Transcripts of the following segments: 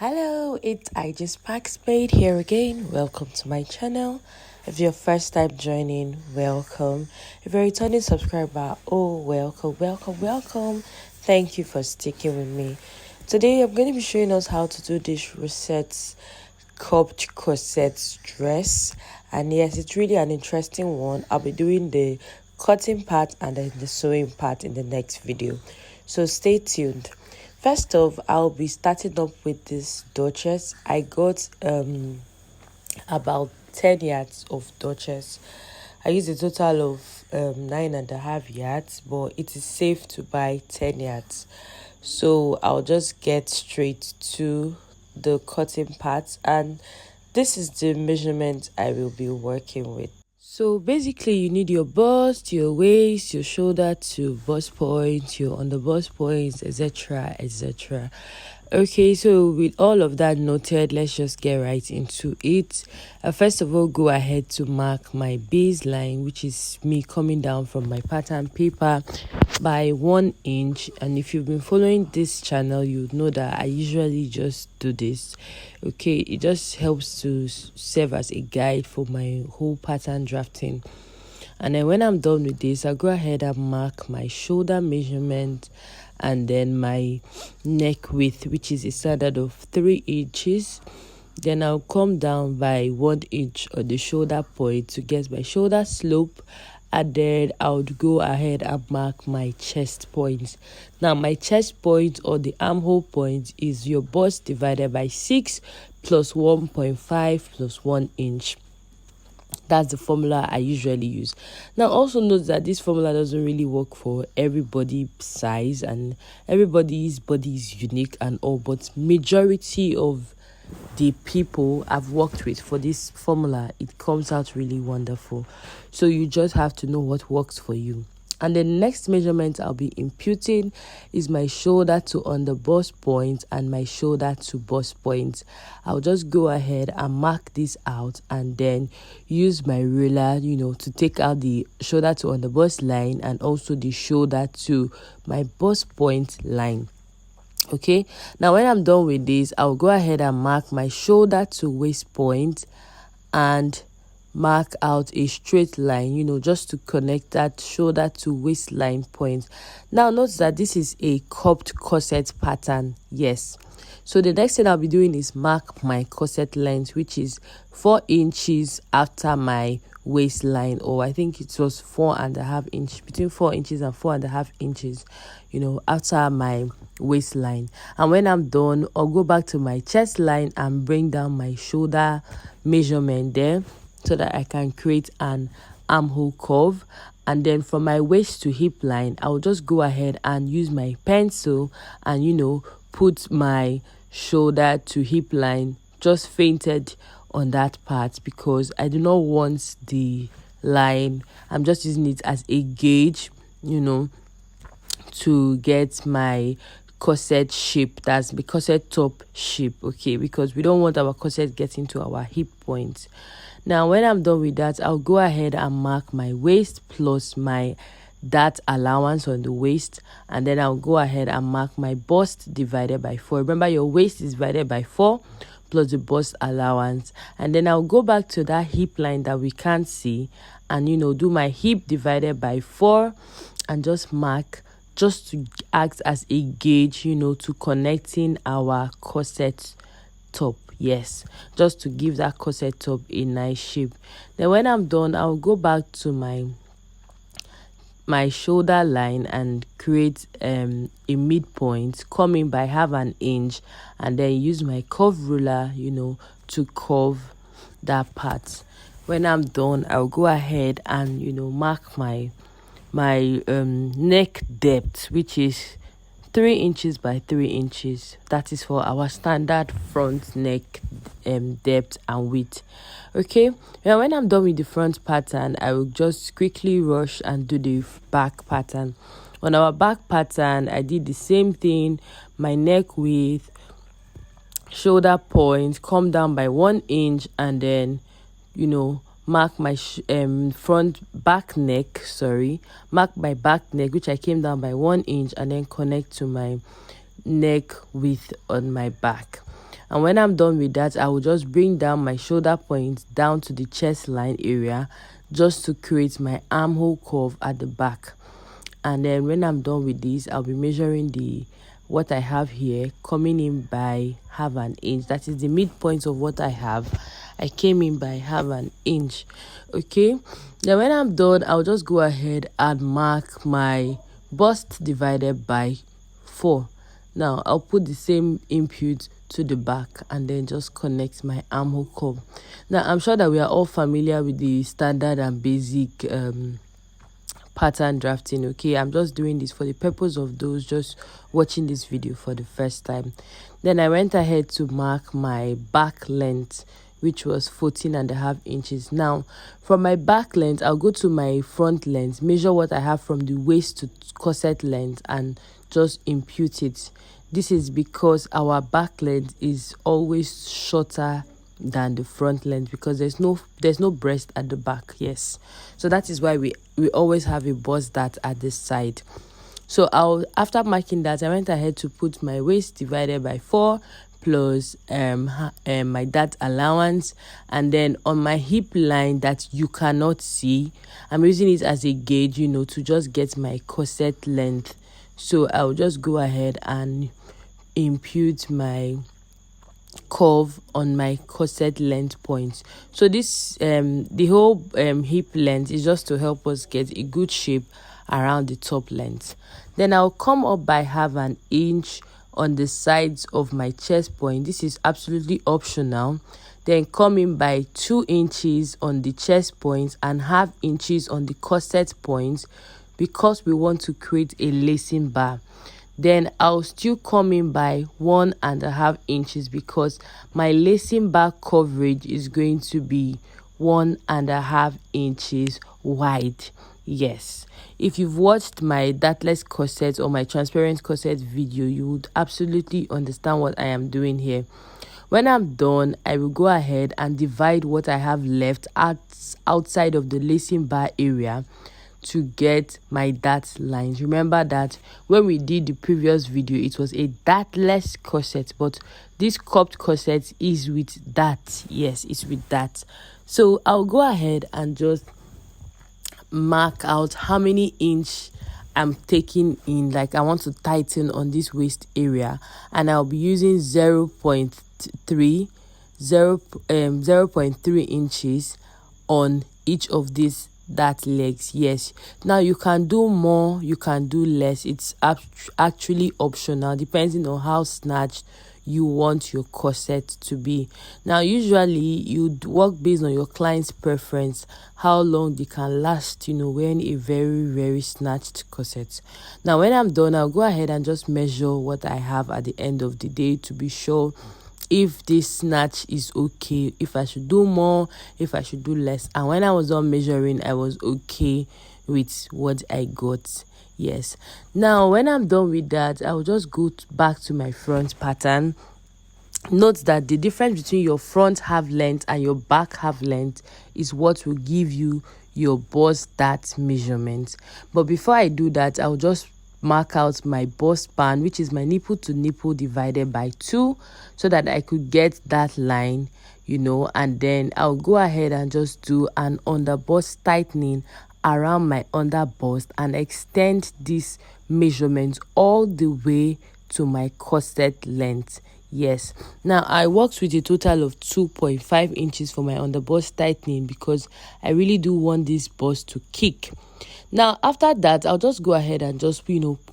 Hello, it's I just Paxmade here again. Welcome to my channel. If you're first time joining, welcome. If you're a returning subscriber, welcome. Thank you for sticking with me. Today I'm going to be showing us how to do this Rosette's cupped corset dress, and yes, it's really an interesting one. I'll be doing the cutting part and then the sewing part in the next video, so stay tuned. First off, I'll be starting up with this Duchess. I got about 10 yards of Duchess. I used a total of 9.5 yards, but it is safe to buy 10 yards. So I'll just get straight to the cutting part, and this is the measurement I will be working with. So basically you need your bust, your waist, your shoulder to bust point, your under bust points, etc. Okay, so with all of that noted, let's just get right into it. First of all, go ahead to mark my baseline, which is me coming down from my pattern paper by 1 inch. And if you've been following this channel, you know that I usually just do this. Okay, it just helps to serve as a guide for my whole pattern drafting. And then when I'm done with this, I'll go ahead and mark my shoulder measurement and then my neck width, which is a standard of 3 inches. Then I'll come down by 1 inch on the shoulder point to get my shoulder slope, and then I would go ahead and mark my chest point. Now my chest point or the armhole point is your bust divided by 6 plus 1.5 plus 1 inch. That's the formula I usually use. Now also note that this formula doesn't really work for everybody's size, and everybody's body is unique and all, but majority of the people I've worked with for this formula, it comes out really wonderful. So you just have to know what works for you. And the next measurement I'll be imputing is my shoulder to under bust point and my shoulder to bust point. I'll just go ahead and mark this out and then use my ruler, to take out the shoulder to under bust line and also the shoulder to my bust point line. Okay, now when I'm done with this, I'll go ahead and mark my shoulder to waist point and mark out a straight line, just to connect that shoulder to waistline point. Now note that this is a cupped corset pattern. Yes, so the next thing I'll be doing is mark my corset length, which is 4 inches after my waistline, or I think it was 4.5 inches, between 4 inches and 4.5 inches, after my waistline. And when I'm done, I'll go back to my chest line and bring down my shoulder measurement there, so that I can create an armhole curve. And then from my waist to hip line, I'll just go ahead and use my pencil and put my shoulder to hip line just fainted on that part, because I do not want the line. I'm just using it as a gauge, to get my corset shape. That's the corset top shape, okay, because we don't want our corset getting to our hip point. Now when I'm done with that, I'll go ahead and mark my waist plus my that allowance on the waist, and then I'll go ahead and mark my bust divided by 4. Remember, your waist is divided by 4 plus the bust allowance, and then I'll go back to that hip line that we can't see and do my hip divided by 4 and just mark, just to act as a gauge, to connecting our corset top. Yes, just to give that corset top a nice shape. Then when I'm done, I'll go back to my shoulder line and create a midpoint coming by 1/2 inch, and then use my curve ruler to curve that part. When I'm done, I'll go ahead and mark my neck depth, which is 3 inches by 3 inches. That is for our standard front neck depth and width. Okay, now when I'm done with the front pattern, I will just quickly rush and do the back pattern. On our back pattern, I did the same thing. My neck width, shoulder point, come down by 1 inch, and then mark my back neck, mark my back neck, which I came down by 1 inch, and then connect to my neck width on my back. And when I'm done with that, I will just bring down my shoulder point down to the chest line area just to create my armhole curve at the back. And then when I'm done with this, I'll be measuring the what I have here, coming in by half an inch. That is the midpoint of what I have. I came in by half an inch. Okay, then when I'm done, I'll just go ahead and mark my bust divided by 4. Now I'll put the same input to the back and then just connect my armhole curve. Now I'm sure that we are all familiar with the standard and basic pattern drafting. Okay, I'm just doing this for the purpose of those just watching this video for the first time. Then I went ahead to mark my back length, which was 14.5 inches. Now from my back length, I'll go to my front length, measure what I have from the waist to corset length and just impute it. This is because our back length is always shorter than the front length because there's no breast at the back. Yes, so that is why we always have a bust dart at this side. So after marking that, I went ahead to put my waist divided by 4 plus my dart allowance, and then on my hip line that you cannot see, I'm using it as a gauge, to just get my corset length. So I'll just go ahead and impute my curve on my corset length points. So this the whole hip length is just to help us get a good shape around the top length. Then I'll come up by half an inch on the sides of my chest point. This is absolutely optional. Then come in by 2 inches on the chest points and half inches on the corset points because we want to create a lacing bar. Then I'll still come in by 1.5 inches because my lacing bar coverage is going to be 1.5 inches wide. Yes, if you've watched my dartless corset or my transparent corset video, you would absolutely understand what I am doing here. When I'm done, I will go ahead and divide what I have left outside of the lacing bar area to get my dart lines. Remember that when we did the previous video, it was a dartless corset, but this cupped corset is with dart. Yes, it's with dart. So I'll go ahead and just mark out how many inch I'm taking in, like I want to tighten on this waist area, and I'll be using 0.3 inches on each of these dart legs. Yes, now you can do more, you can do less. It's actually optional depending on how snatched you want your corset to be. Now usually you work based on your client's preference, how long they can last, wearing a very snatched corset. Now when I'm done, I'll go ahead and just measure what I have at the end of the day to be sure if this snatch is okay, if I should do more, if I should do less. And when I was done measuring, I was okay with what I got. Yes, now when I'm done with that, I'll just go back to my front pattern. Note that the difference between your front half length and your back half length is what will give you your bust dart measurement. But before I do that, I'll just mark out my bust span, which is my nipple to nipple divided by 2, so that I could get that line, and then I'll go ahead and just do an under bust tightening around my under bust and extend this measurement all the way to my corset length. Yes, now I worked with a total of 2.5 inches for my under bust tightening because I really do want this bust to kick. Now after that, I'll just go ahead and just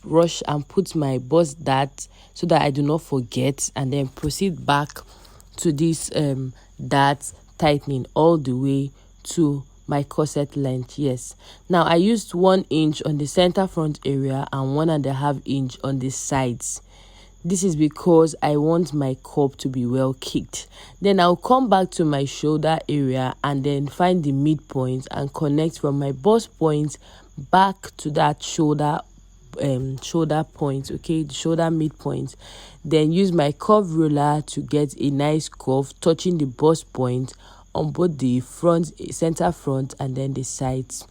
rush and put my bust dart so that I do not forget, and then proceed back to this dart tightening all the way to my corset length. Yes, now I used 1 inch on the center front area and 1.5 inch on the sides. This is because I want my cup to be well kicked. Then I'll come back to my shoulder area and then find the midpoint and connect from my bust point back to that shoulder point, okay, the shoulder midpoint. Then use my curve ruler to get a nice curve touching the bust point on both the front, center front, and then the sides.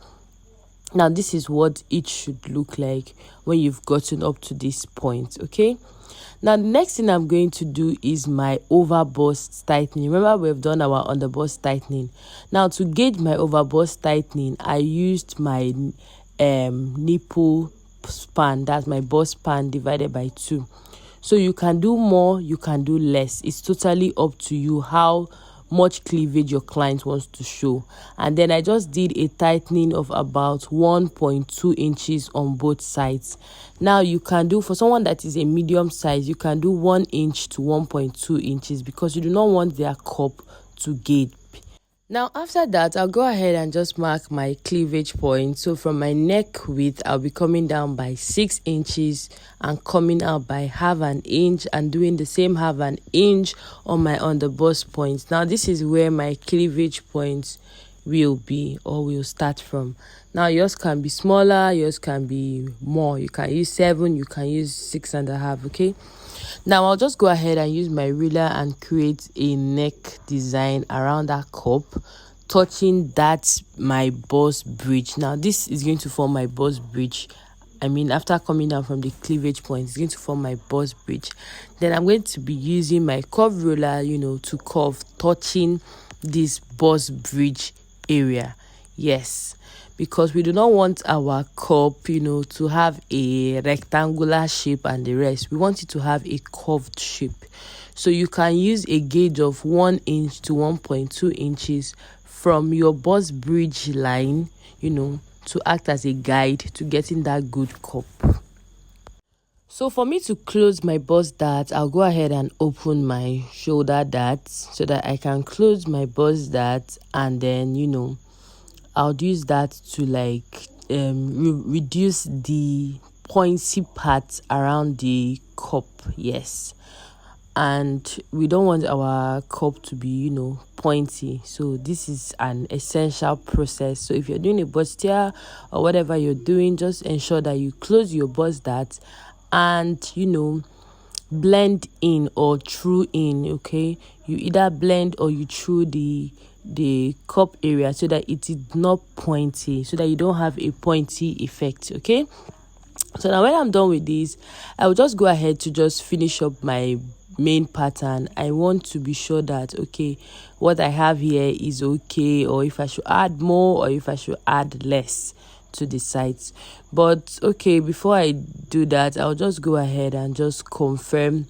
Now this is what it should look like when you've gotten up to this point. Okay, now the next thing I'm going to do is my overbust tightening. Remember, we've done our underbust tightening. Now to gauge my overbust tightening, I used my nipple span, that's my bust span divided by 2. So you can do more, you can do less. It's totally up to you how much cleavage your client wants to show. And then I just did a tightening of about 1.2 inches on both sides. Now you can do, for someone that is a medium size, you can do 1 inch to 1.2 inches because you do not want their cup to gape. Now after that, I'll go ahead and just mark my cleavage point. So from my neck width, I'll be coming down by 6 inches and coming out by half an inch and doing the same half an inch on my underbust point. Now this is where my cleavage point will be, or will start from. Now yours can be smaller, yours can be more. You can use 7, you can use 6.5. Okay, now I'll just go ahead and use my ruler and create a neck design around that cup, touching that my bust bridge. Now this is going to form my bust bridge. I mean, after coming down from the cleavage point, it's going to form my bust bridge. Then I'm going to be using my curve ruler, to curve, touching this bust bridge area. Yes, because we do not want our cup, to have a rectangular shape and the rest. We want it to have a curved shape. So you can use a gauge of 1 inch to 1.2 inches from your bust bridge line, to act as a guide to getting that good cup. So for me to close my bust dart, I'll go ahead and open my shoulder dart so that I can close my bust dart, and then, I'll use that to reduce the pointy part around the cup. Yes, and we don't want our cup to be pointy, so this is an essential process. So if you're doing a bustier or whatever you're doing, just ensure that you close your bust dart and blend in or through in. Okay, you either blend or you through the cup area so that it is not pointy, so that you don't have a pointy effect. Okay, so now when I'm done with this, I will just go ahead to just finish up my main pattern. I want to be sure that what I have here is okay, or if I should add more or if I should add less to the sides. But before I do that, I'll just go ahead and just confirm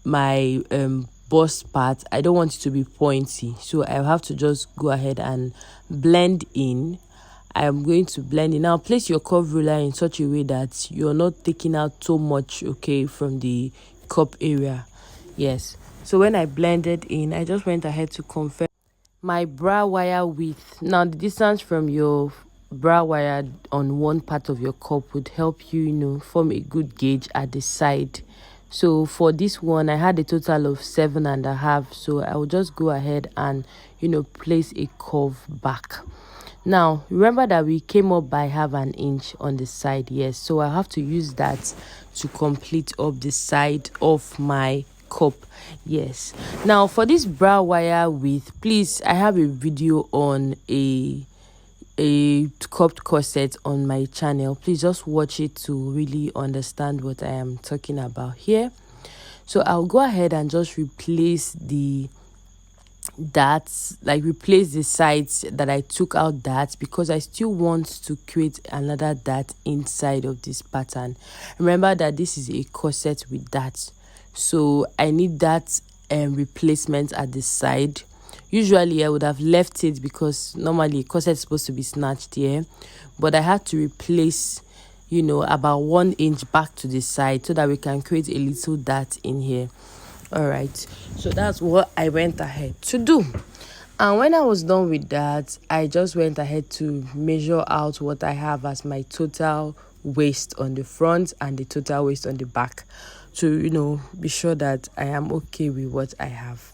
my bust part. I don't want it to be pointy, so I have to just go ahead and blend in. I'm going to blend in. Now place your curve ruler in such a way that you're not taking out so much from the cup area. Yes, so when I blended in, I just went ahead to confirm my bra wire width. Now the distance from your bra wire on one part of your cup would help you form a good gauge at the side. So for this one, I had a total of 7.5, so I will just go ahead and place a curve back. Now remember that we came up by half an inch on the side. Yes, so I have to use that to complete up the side of my cup. Yes, now for this bra wire width, please, I have a video on a cupped corset on my channel. Please just watch it to really understand what I am talking about here. So I'll go ahead and just replace the replace the sides that I took out darts, because I still want to create another dart inside of this pattern. Remember that this is a corset with darts, so I need that replacement at the side. Usually I would have left it because normally corset is supposed to be snatched here, but I had to replace about 1 inch back to the side so that we can create a little dart in here. All right, so that's what I went ahead to do. And when I was done with that, I just went ahead to measure out what I have as my total waist on the front and the total waist on the back, to be sure that I am okay with what I have.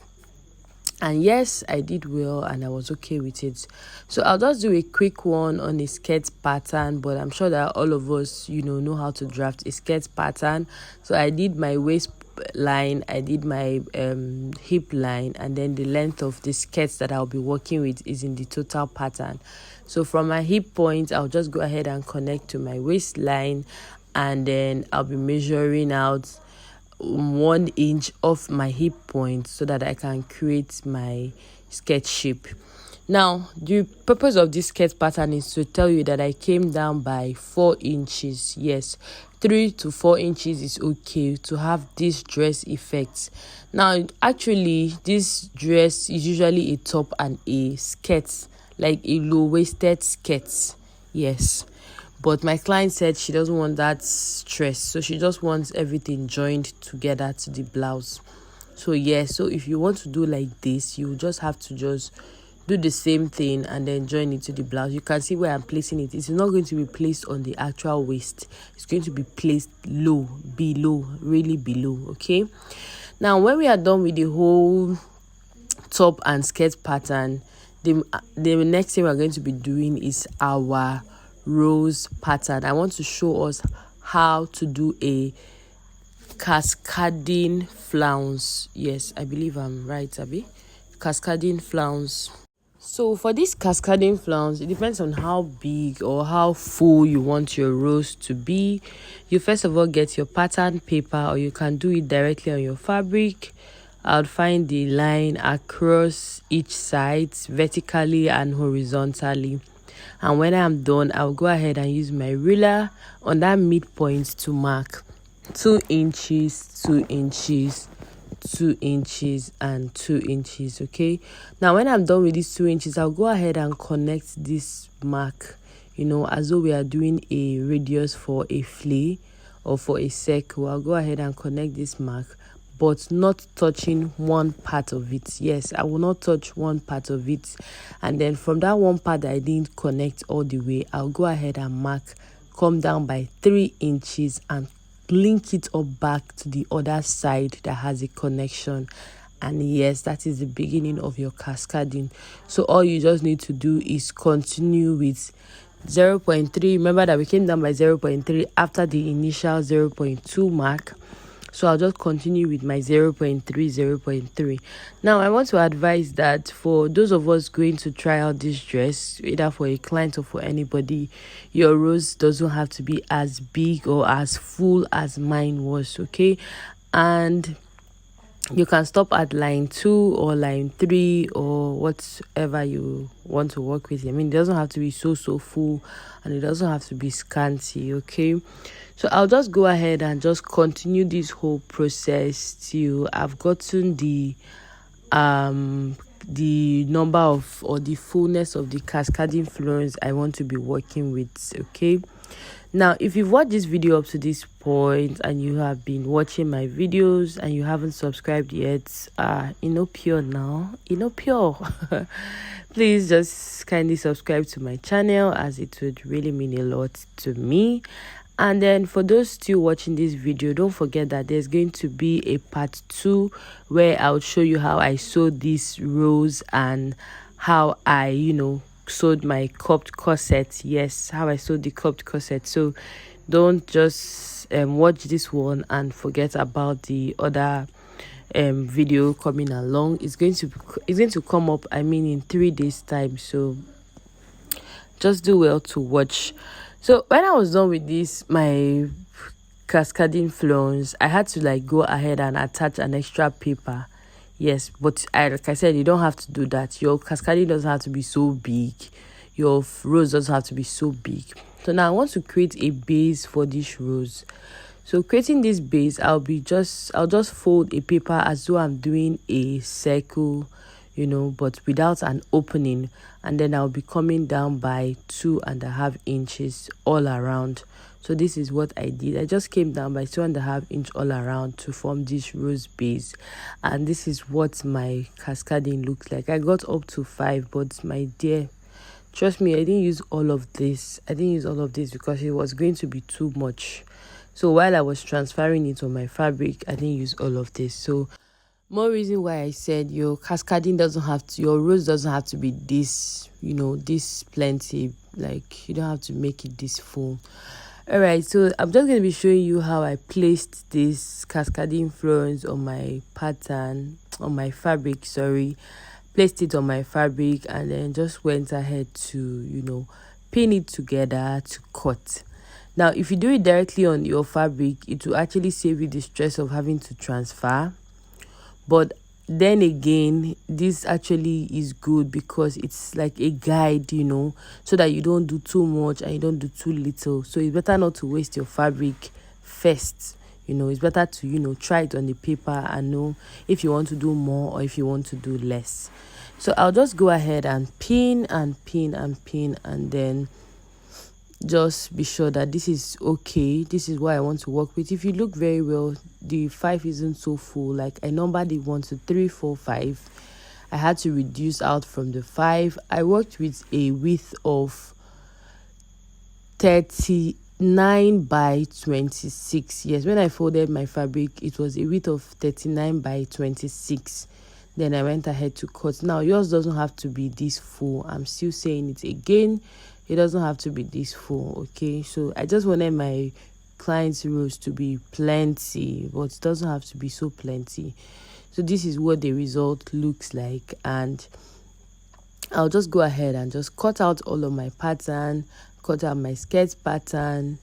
And yes, I did well and I was okay with it. So I'll just do a quick one on a skirt pattern, but I'm sure that all of us know how to draft a skirt pattern. So I did my waist line, I did my hip line, and then the length of the skirts that I'll be working with is in the total pattern. So from my hip point, I'll just go ahead and connect to my waistline, and then I'll be measuring out 1 inch off my hip point so that I can create my skirt shape. Now, the purpose of this skirt pattern is to tell you that I came down by 4 inches. Yes, 3 to 4 inches is okay to have this dress effect. Now, actually, this dress is usually a top and a skirt, like a low-waisted skirt. Yes, but my client said she doesn't want that stress, so she just wants everything joined together to the blouse. So so if you want to do like this, you just have to just do the same thing and then join it to the blouse. You can see where I'm placing it. It's not going to be placed on the actual waist. It's going to be placed low, below, really below. Okay, now when we are done with the whole top and skirt pattern, the next thing we're going to be doing is our rose pattern. I want to show us how to do a cascading flounce. Yes, I believe I'm right, Abby. Cascading flounce. So for this cascading flounce, it depends on how big or how full you want your rose to be. You first of all get your pattern paper, or you can do it directly on your fabric. I'll find the line across each side vertically and horizontally. And when I'm done, I'll go ahead and use my ruler on that midpoint to mark 2 inches, 2 inches, 2 inches, and 2 inches. Okay, now when I'm done with these 2 inches, I'll go ahead and connect this mark, as though we are doing a radius for a flea or for a circle. I'll go ahead and connect this mark, but not touching one part of it. Yes, I will not touch one part of it. And then from that one part that I didn't connect all the way, I'll go ahead and mark, come down by 3 inches and link it up back to the other side that has a connection. And yes, that is the beginning of your cascading. So all you just need to do is continue with 0.3. Remember that we came down by 0.3 after the initial 0.2 mark. So I'll just continue with my 0.3, 0.3. Now, I want to advise that for those of us going to try out this dress, either for a client or for anybody, your rose doesn't have to be as big or as full as mine was, okay? And you can stop at line 2 or line 3 or whatever you want to work with. I mean, it doesn't have to be so full, and it doesn't have to be scanty, okay? So I'll just go ahead and just continue this whole process till I've gotten the number of, or the fullness of the cascading flounce I want to be working with. Okay, now if you've watched this video up to this point and you have been watching my videos and you haven't subscribed yet, pure now, pure please just kindly subscribe to my channel, as it would really mean a lot to me. And then for those still watching this video, don't forget that there's going to be a part 2 where I'll show you how I sewed this rose and how I sewed my cupped corset. Yes, how I sewed the cupped corset. So don't just watch this one and forget about the other video coming along. It's going to come up, in 3 days time, so just do well to watch. So when I was done with this, my cascading flounce, I had to go ahead and attach an extra paper. Yes, but like I said, you don't have to do that. Your cascading doesn't have to be so big. Your rose doesn't have to be so big. So now I want to create a base for this rose. So creating this base, I'll just fold a paper as though I'm doing a circle, but without an opening, and then I'll be coming down by 2.5 inches all around. So this is what I did. I just came down by 2.5 inches all around to form this rose base, and this is what my cascading looks like. I got up to 5, but my dear, trust me, I didn't use all of this. Because it was going to be too much. So while I was transferring it on my fabric, I didn't use all of this. So more reason why I said your cascading your rose doesn't have to be this, this plenty. You don't have to make it this full. All right, so I'm just going to be showing you how I placed this cascading florins on my pattern, on my fabric, sorry. Placed it on my fabric and then just went ahead to, pin it together to cut. Now, if you do it directly on your fabric, it will actually save you the stress of having to transfer. But then again, this actually is good because it's like a guide, so that you don't do too much and you don't do too little. So it's better not to waste your fabric first. It's better to, try it on the paper and know if you want to do more or if you want to do less. So I'll just go ahead and pin and pin and pin, and then just be sure that this is okay. This is what I want to work with. If you look very well, the 5 isn't so full. Like I numbered it 1 2 3 4 5. I had to reduce out from the 5. I worked with a width of 39 by 26. Yes, when I folded my fabric, it was a width of 39 by 26. Then I went ahead to cut. Now yours doesn't have to be this full. I'm still saying it again. It doesn't have to be this full, okay? So I just wanted my client's rows to be plenty, but it doesn't have to be so plenty. So this is what the result looks like, and I'll just go ahead and just cut out all of my pattern, cut out my skirt pattern,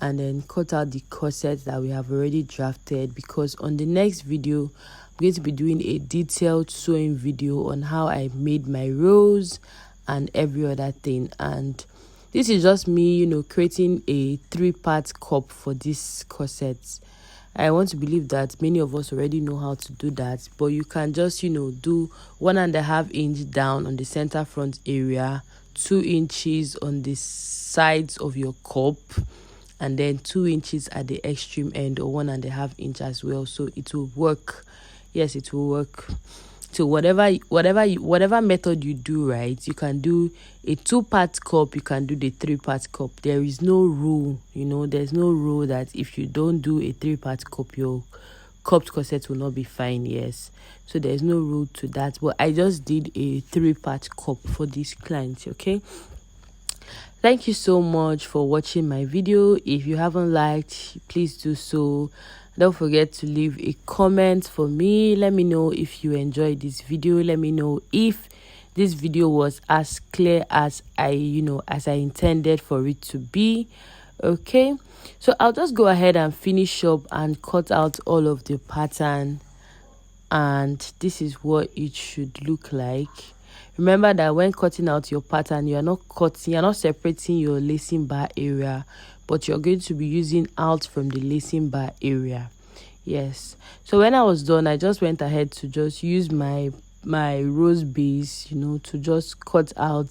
and then cut out the corset that we have already drafted, because on the next video I'm going to be doing a detailed sewing video on how I made my rows and every other thing. And this is just me, creating a 3-part cup for this corset. I want to believe that many of us already know how to do that, but you can just do 1.5 inch down on the center front area, 2 inches on the sides of your cup, and then 2 inches at the extreme end, or 1.5 inch as well. So it will work. Yes, it will work. So whatever method you do, right, you can do a 2-part cup, you can do the 3-part cup. There is no rule, there's no rule that if you don't do a 3-part cup, your cupped corset will not be fine. Yes, so there's no rule to that, but I just did a 3-part cup for this client. Okay, thank you so much for watching my video. If you haven't liked, please do so. Don't forget to leave a comment for me. Let me know if you enjoyed this video. Let me know if this video was as clear as I intended for it to be. Okay, so I'll just go ahead and finish up and cut out all of the pattern, and this is what it should look like. Remember that when cutting out your pattern, you're not separating your lacing bar area, but you're going to be using out from the lacing bar area. Yes, so when I was done, I just went ahead to just use my rose base, to just cut out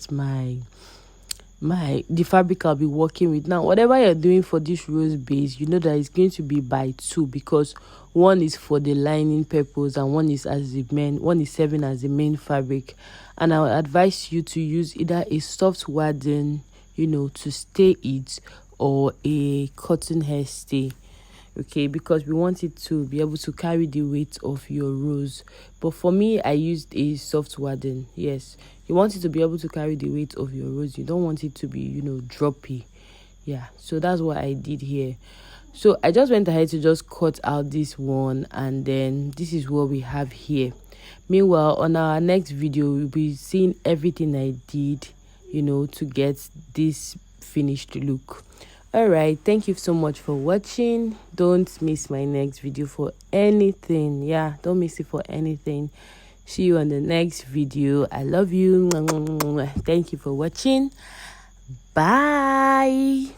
the fabric I'll be working with. Now whatever you're doing for this rose base, that it's going to be by 2, because one is for the lining purpose and one is serving as the main fabric. And I would advise you to use either a soft wadding, to stay it, or a cotton hair stay. Okay, because we want it to be able to carry the weight of your rose. But for me, I used a soft wadding. Yes, you want it to be able to carry the weight of your rose. You don't want it to be, droppy. Yeah, so that's what I did here. So I just went ahead to just cut out this one, and then this is what we have here. Meanwhile, on our next video, we'll be seeing everything I did, to get this finished look. All right, thank you so much for watching. Don't miss my next video for anything. Yeah, don't miss it for anything. See you on the next video. I love you. Thank you for watching. Bye.